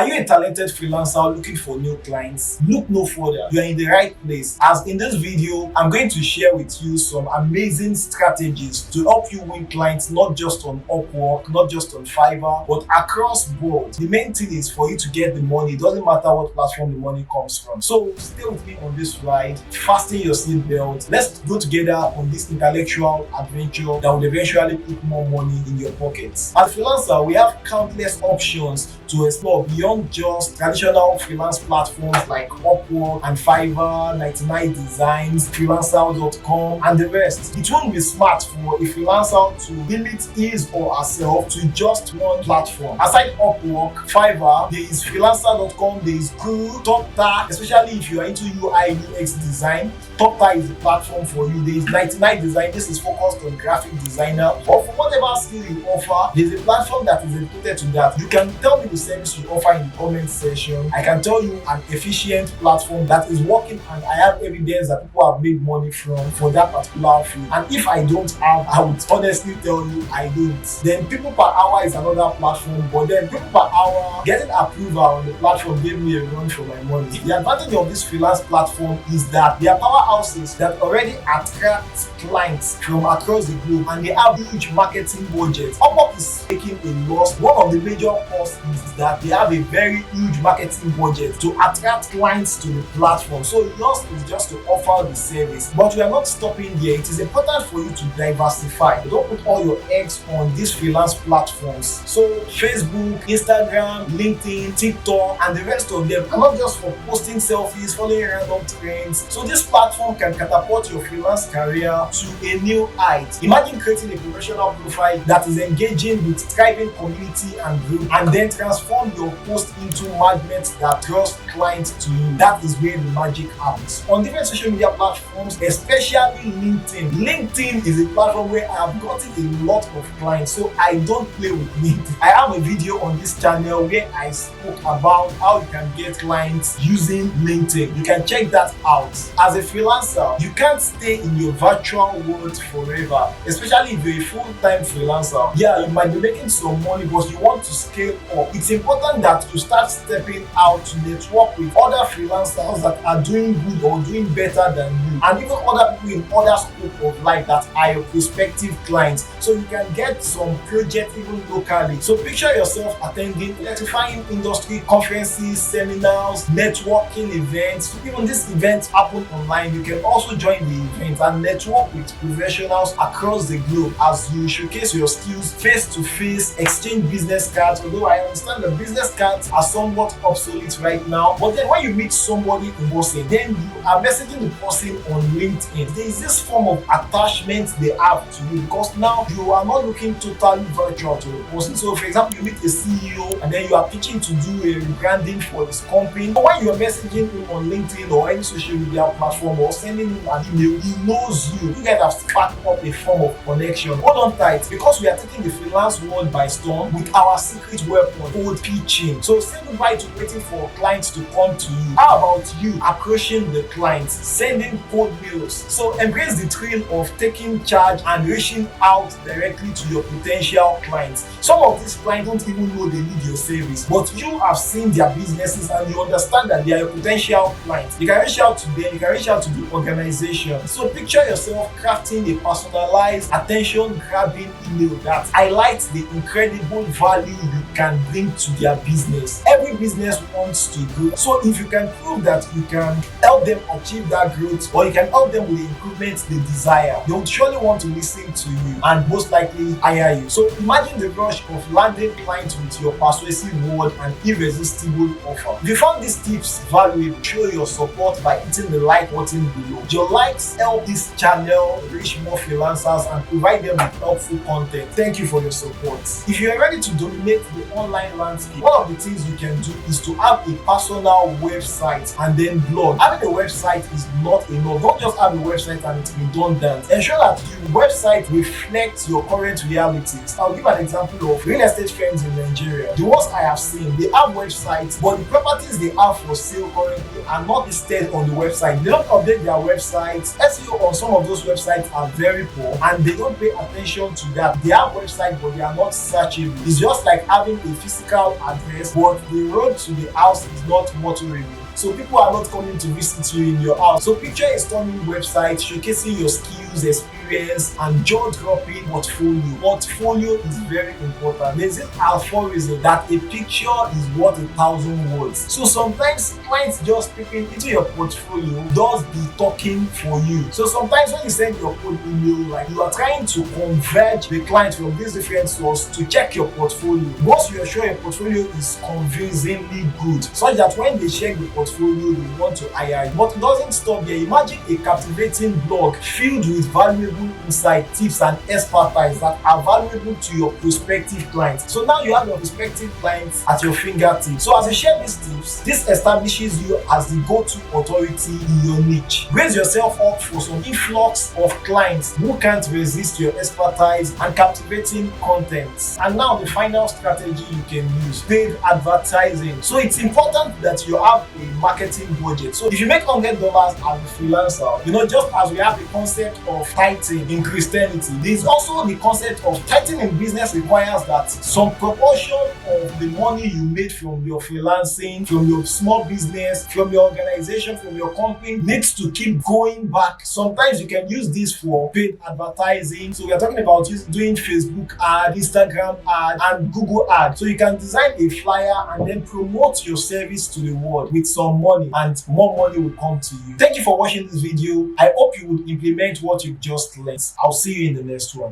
Are you a talented freelancer looking for new clients? Look no further. You are in the right place, as in this video, I'm going to share with you some amazing strategies to help you win clients, not just on Upwork, not just on Fiverr, but across board. The main thing is for you to get the money. It doesn't matter what platform the money comes from. So stay with me on this ride, fasten your seatbelt. Let's go together on this intellectual adventure that will eventually put more money in your pockets. As a freelancer, we have countless options to explore beyond just traditional freelance platforms like Upwork and Fiverr, 99 Designs, freelancer.com, and the rest. It won't be smart for a freelancer to limit his or herself to just one platform. Aside Upwork, Fiverr, there is freelancer.com, there is Guru, TopTa, especially if you are into UI UX design. TopTa is the platform for you. There is 99 Design. This is focused on graphic designer. Or for whatever skill you offer, there's a platform that is dedicated to that. You can tell me the service you offer in the comment section. I can tell you an efficient platform that is working, and I have evidence that people have made money from for that particular field. And if I don't have, I would honestly tell you I don't. Then people per hour is another platform, but then people per hour, getting approval on the platform gave me a run for my money. The advantage of this freelance platform is that they are powerhouses that already attract clients from across the globe, and they have huge marketing budgets. Upwork is making a loss. One of the major costs is that they have a very huge marketing budget to attract clients to the platform. So yours is just to offer the service. But we are not stopping there. It is important for you to diversify. Don't put all your eggs on these freelance platforms. So Facebook, Instagram, LinkedIn, TikTok, and the rest of them are not just for posting selfies, following random trends. So this platform can catapult your freelance career to a new height. Imagine creating a professional profile that is engaging with thriving community and group, and then transform your post into magnets that draws clients to you. That is where the magic happens. On different social media platforms, especially LinkedIn. LinkedIn is a platform where I have gotten a lot of clients, so I don't play with LinkedIn. I have a video on this channel where I spoke about how you can get clients using LinkedIn. You can check that out. As a freelancer, you can't stay in your virtual world forever, especially if you're a full-time freelancer. Yeah, you might be making some money, but you want to scale up. It's important that you start stepping out to network with other freelancers that are doing good or doing better than you, and even other people in other scope of life that are your prospective clients, so you can get some projects even locally. So picture yourself attending electrifying industry conferences, seminars, networking events. Even these events happen online. You can also join the event and network with professionals across the globe as you showcase your skills face to face, exchange business cards. Although I understand that business cards are somewhat obsolete right now, but then when you meet somebody in person, then you are messaging the person on LinkedIn. There is this form of attachment they have to you, because now you are not looking totally virtual to the person. So for example, you meet a CEO and then you are pitching to do a rebranding for his company. But when you are messaging him on LinkedIn or any social media platform or sending him an email, he knows you. You guys have sparked up a form of connection. Hold on tight, because we are taking the freelance world by storm with our secret weapon, cold pitching. So say goodbye to waiting for clients to come to you. How about you approaching the clients, sending cold mails? So embrace the thrill of taking charge and reaching out directly to your potential clients. Some of these clients don't even know they need your service, but you have seen their businesses and you understand that they are your potential clients. You can reach out to them, you can reach out to the organization. So picture yourself crafting a personalized, attention-grabbing email that highlights the incredible value you can bring to their business. Every business wants to grow. So if you can prove that you can help them achieve that growth, or you can help them with the improvements they desire, they would surely want to listen to you and most likely hire you. So imagine the rush of landing clients with your persuasive word and irresistible offer. If you found these tips valuable, show your support by hitting the like button below. Your likes help this channel reach more freelancers and provide them with helpful content. Thank you for your support. If you are ready to dominate the online landscape, one of the things you can do is to have a personal website and then blog. Having a website is not enough. Don't just have a website and it's redundant. Ensure that your website reflects your current realities. I'll give an example of real estate firms in Nigeria. The ones I have seen, they have websites, but the properties they have for sale currently are not listed on the website. They don't update their websites. SEO on some of those websites are very poor, and they don't pay attention to that. They have websites, but they are not searchable. It's just like having a physical address business, but the road to the house is not motorable. So people are not coming to visit you in your house. So picture a stunning website showcasing your skills, experience, and jaw-dropping portfolio. Portfolio is very important. There's this aphorism that a picture is worth 1,000 words. So sometimes clients just peeping into your portfolio does the talking for you. So sometimes when you send your code email, like you are trying to converge the client from these different sources to check your portfolio. Once you are sure your portfolio is convincingly good, such that when they check the portfolio, they want to hire you. But it doesn't stop there. Imagine a captivating blog filled with valuable insight, tips, and expertise that are valuable to your prospective clients. So now you have your prospective clients at your fingertips. So as you share these tips, this establishes you as the go-to authority in your niche. Raise yourself up for some influx of clients who can't resist your expertise and captivating content. And now the final strategy you can use: paid advertising. So it's important that you have a marketing budget. So if you make $100 as a freelancer, just as we have the concept of tithing in Christianity, there's also the concept of tithing in business requires that some proportion of the money you made from your freelancing, from your small business, from your organization, from your company needs to keep going back. Sometimes you can use this for paid advertising. So we are talking about doing Facebook ad, Instagram ad, and Google ad. So you can design a flyer and then promote your service to the world with some money, and more money will come to you. Thank you for watching this video. I hope you would implement what you've just learned. I'll see you in the next one.